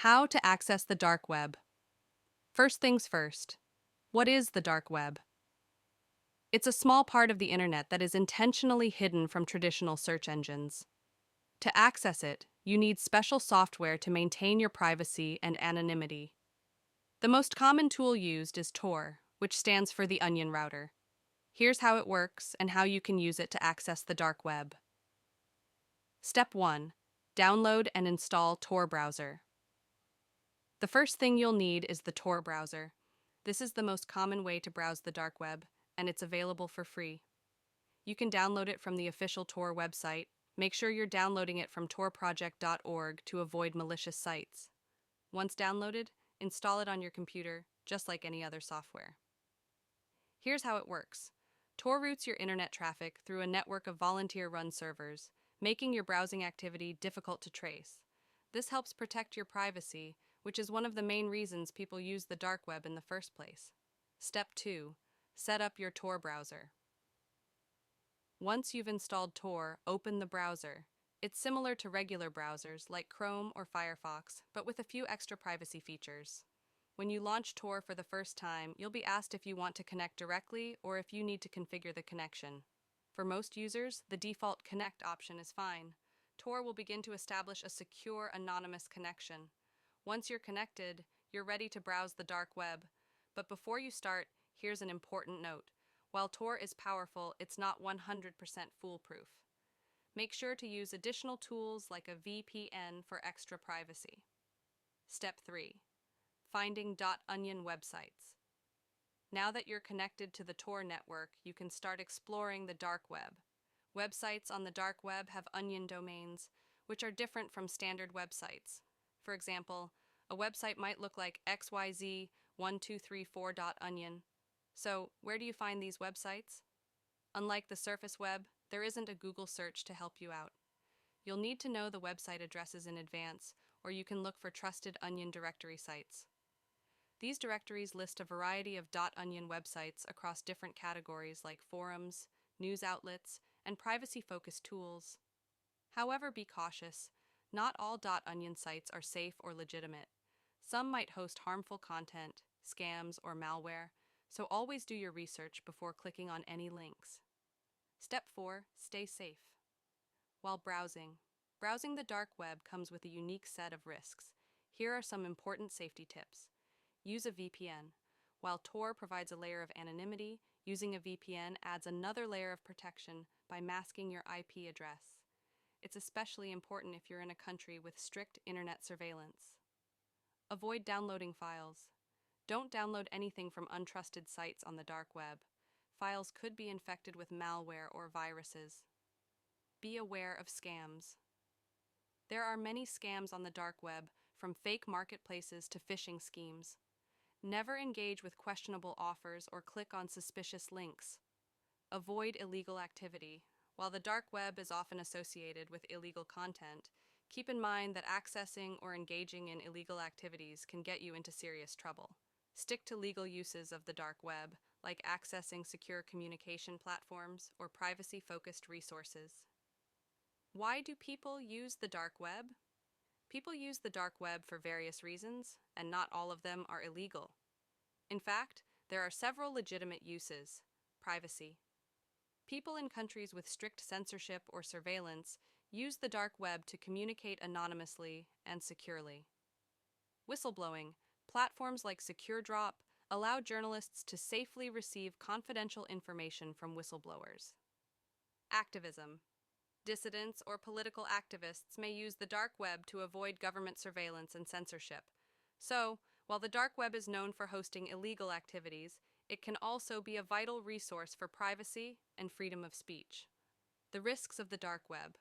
How to access the dark web. First things first. What is the dark web? It's a small part of the internet that is intentionally hidden from traditional search engines. To access it, you need special software to maintain your privacy and anonymity. The most common tool used is Tor, which stands for the Onion Router. Here's how it works and how you can use it to access the dark web. Step 1. Download and install Tor Browser. The first thing you'll need is the Tor browser. This is the most common way to browse the dark web, and it's available for free. You can download it from the official Tor website. Make sure you're downloading it from torproject.org to avoid malicious sites. Once downloaded, install it on your computer, just like any other software. Here's how it works. Tor routes your internet traffic through a network of volunteer-run servers, making your browsing activity difficult to trace. This helps protect your privacy, which is one of the main reasons people use the dark web in the first place. Step 2. Set up your Tor browser. Once you've installed Tor, open the browser. It's similar to regular browsers like Chrome or Firefox, but with a few extra privacy features. When you launch Tor for the first time, you'll be asked if you want to connect directly or if you need to configure the connection. For most users, the default connect option is fine. Tor will begin to establish a secure, anonymous connection. Once you're connected, you're ready to browse the dark web. But before you start, here's an important note. While Tor is powerful, it's not 100% foolproof. Make sure to use additional tools like a VPN for extra privacy. Step 3. Finding .onion websites. Now that you're connected to the Tor network, you can start exploring the dark web. Websites on the dark web have onion domains, which are different from standard websites. For example, a website might look like xyz1234.onion. So, where do you find these websites? Unlike the surface web, there isn't a Google search to help you out. You'll need to know the website addresses in advance, or you can look for trusted Onion directory sites. These directories list a variety of .onion websites across different categories like forums, news outlets, and privacy-focused tools. However, be cautious. Not all .onion sites are safe or legitimate. Some might host harmful content, scams, or malware, so always do your research before clicking on any links. Step 4. Stay safe. While browsing the dark web comes with a unique set of risks. Here are some important safety tips. Use a VPN. While Tor provides a layer of anonymity, using a VPN adds another layer of protection by masking your IP address. It's especially important if you're in a country with strict internet surveillance. Avoid downloading files. Don't download anything from untrusted sites on the dark web. Files could be infected with malware or viruses. Be aware of scams. There are many scams on the dark web, from fake marketplaces to phishing schemes. Never engage with questionable offers or click on suspicious links. Avoid illegal activity. While the dark web is often associated with illegal content, keep in mind that accessing or engaging in illegal activities can get you into serious trouble. Stick to legal uses of the dark web, like accessing secure communication platforms or privacy-focused resources. Why do people use the dark web? People use the dark web for various reasons, and not all of them are illegal. In fact, there are several legitimate uses. Privacy. People in countries with strict censorship or surveillance use the dark web to communicate anonymously and securely. Whistleblowing. Platforms like SecureDrop allow journalists to safely receive confidential information from whistleblowers. Activism. Dissidents or political activists may use the dark web to avoid government surveillance and censorship. So, while the dark web is known for hosting illegal activities, it can also be a vital resource for privacy and freedom of speech. The risks of the dark web.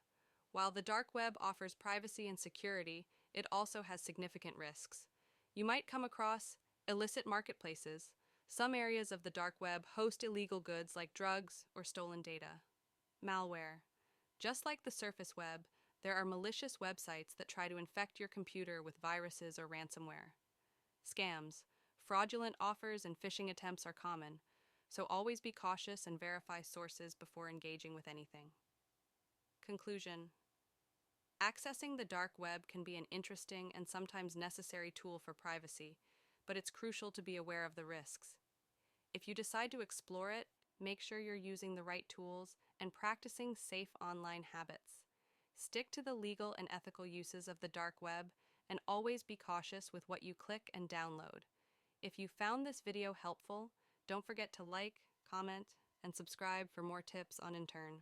While the dark web offers privacy and security, it also has significant risks. You might come across illicit marketplaces. Some areas of the dark web host illegal goods like drugs or stolen data. Malware. Just like the surface web, there are malicious websites that try to infect your computer with viruses or ransomware. Scams. Fraudulent offers and phishing attempts are common, so always be cautious and verify sources before engaging with anything. Conclusion. Accessing the dark web can be an interesting and sometimes necessary tool for privacy, but it's crucial to be aware of the risks. If you decide to explore it, make sure you're using the right tools and practicing safe online habits. Stick to the legal and ethical uses of the dark web and always be cautious with what you click and download. If you found this video helpful, don't forget to like, comment, and subscribe for more tips on InTurn.